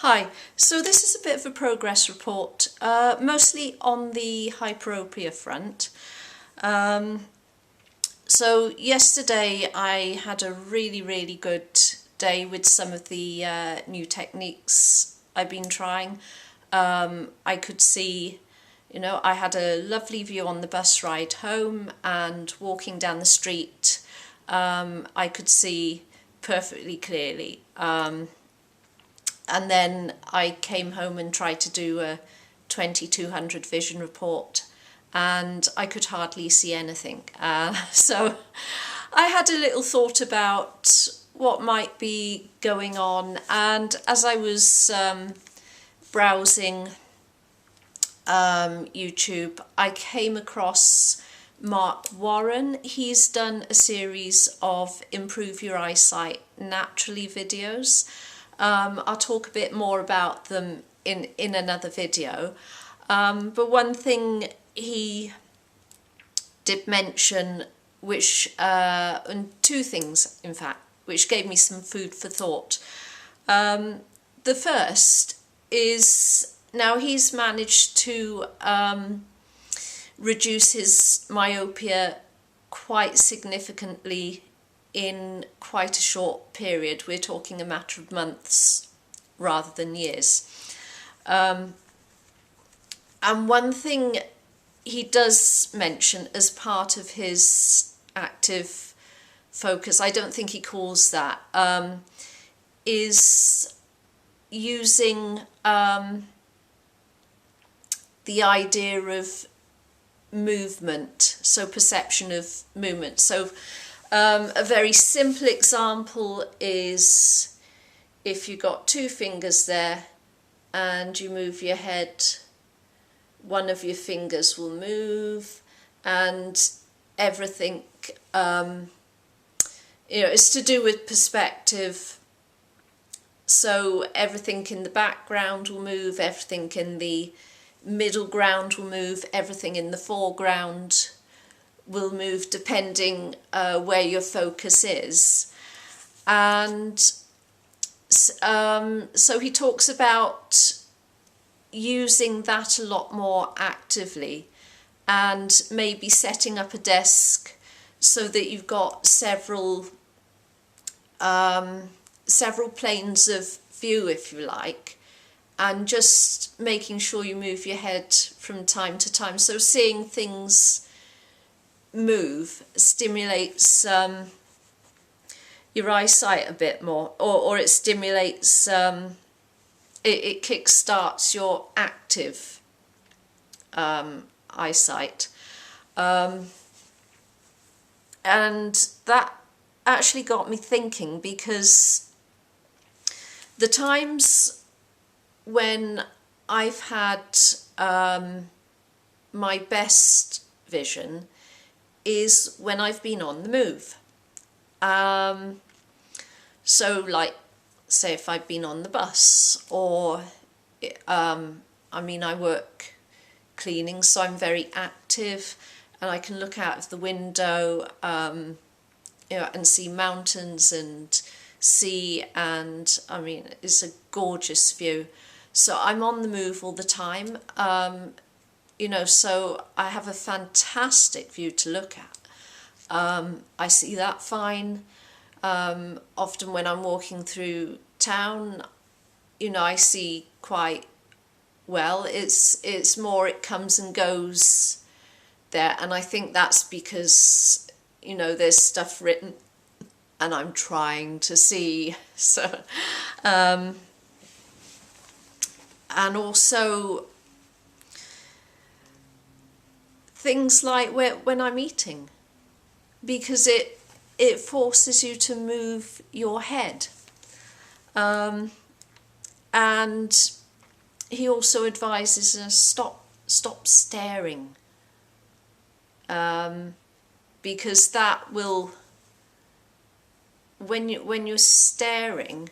Hi, so this is a bit of a progress report, mostly on the Hyperopia front. So yesterday I had a really good day with some of the new techniques I've been trying. I could see, I had a lovely view on the bus ride home, and walking down the street I could see perfectly clearly. And then I came home and tried to do a 2200 vision report, and I could hardly see anything. So I had a little thought about what might be going on, and as I was browsing YouTube, I came across Mark Warren. He's done a series of Improve Your Eyesight Naturally videos. I'll talk a bit more about them in another video. But one thing he did mention, and two things in fact, which gave me some food for thought. The first is, now he's managed to reduce his myopia quite significantly in quite a short period. We're talking a matter of months rather than years. And one thing he does mention as part of his active focus, I don't think he calls that, is using the idea of movement, so perception of movement. So a very simple example is if you've got two fingers there and you move your head, one of your fingers will move, and everything, it's to do with perspective. So everything in the background will move, everything in the middle ground will move, everything in the foreground will move, depending where your focus is. And so he talks about using that a lot more actively, and maybe setting up a desk so that you've got several planes of view, if you like, and just making sure you move your head from time to time. So seeing things move stimulates your eyesight a bit more, or it stimulates, it kick-starts your active eyesight. And that actually got me thinking, because the times when I've had my best vision is when I've been on the move. So like, say if I've been on the bus, or I work cleaning, so I'm very active, and I can look out of the window and see mountains and sea, and it's a gorgeous view. So I'm on the move all the time, so I have a fantastic view to look at. I see that fine. Often when I'm walking through town, I see quite well. It's more, it comes and goes there, and I think that's because there's stuff written and I'm trying to see. So and also things like when I'm eating, because it forces you to move your head. And he also advises us stop staring, because that will, when you're staring,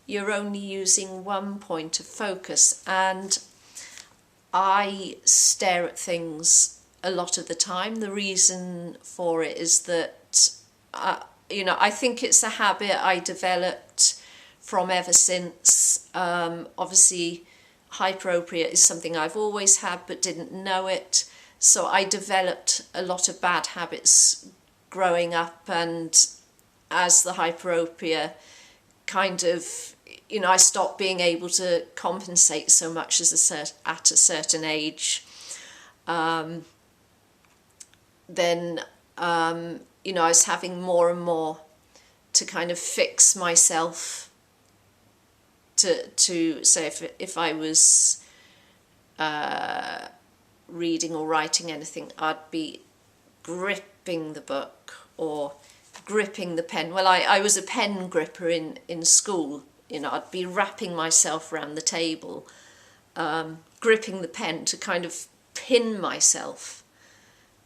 you're only using one point of focus, and I stare at things a lot of the time. The reason for it is that I think it's a habit I developed from ever since obviously hyperopia is something I've always had but didn't know it. So I developed a lot of bad habits growing up, and as the hyperopia kind of, I stopped being able to compensate so much at a certain age. Then I was having more and more to kind of fix myself to say if I was reading or writing anything, I'd be gripping the book or gripping the pen. Well, I was a pen gripper in school. I'd be wrapping myself around the table, gripping the pen to kind of pin myself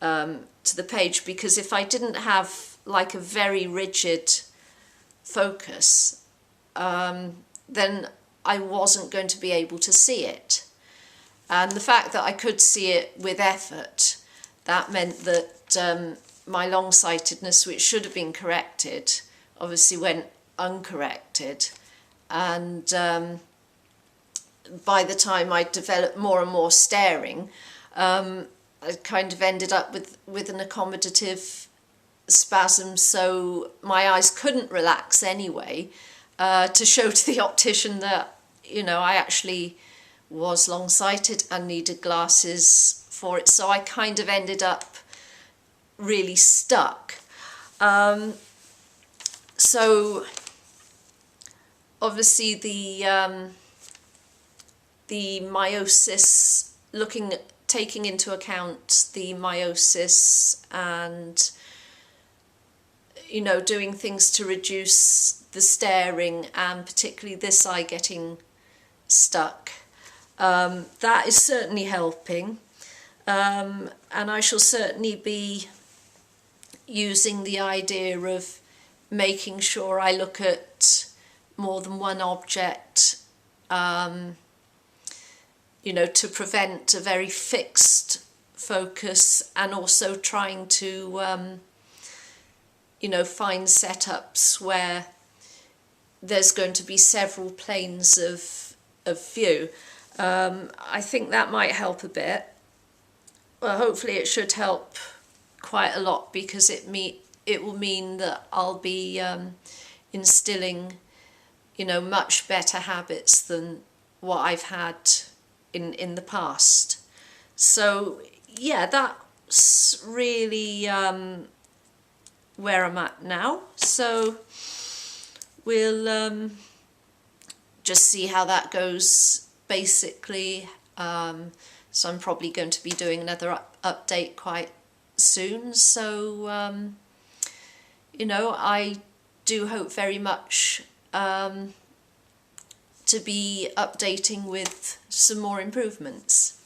to the page, because if I didn't have like a very rigid focus, then I wasn't going to be able to see it. And the fact that I could see it with effort, that meant that my long-sightedness, which should have been corrected, obviously went uncorrected. And by the time I developed more and more staring, I kind of ended up with an accommodative spasm, so my eyes couldn't relax anyway, to show to the optician that, I actually was long-sighted and needed glasses for it. So I kind of ended up really stuck. So obviously the meiosis, taking into account the meiosis and doing things to reduce the staring, and particularly this eye getting stuck, that is certainly helping, and I shall certainly be using the idea of making sure I look at more than one object, to prevent a very fixed focus, and also trying to find setups where there's going to be several planes of view. I think that might help a bit. Well, hopefully it should help quite a lot, because it will mean that I'll be instilling, much better habits than what I've had in the past. So yeah, that's really where I'm at now. So we'll just see how that goes, basically. So I'm probably going to be doing another update quite soon. So I do hope very much to be updating with some more improvements.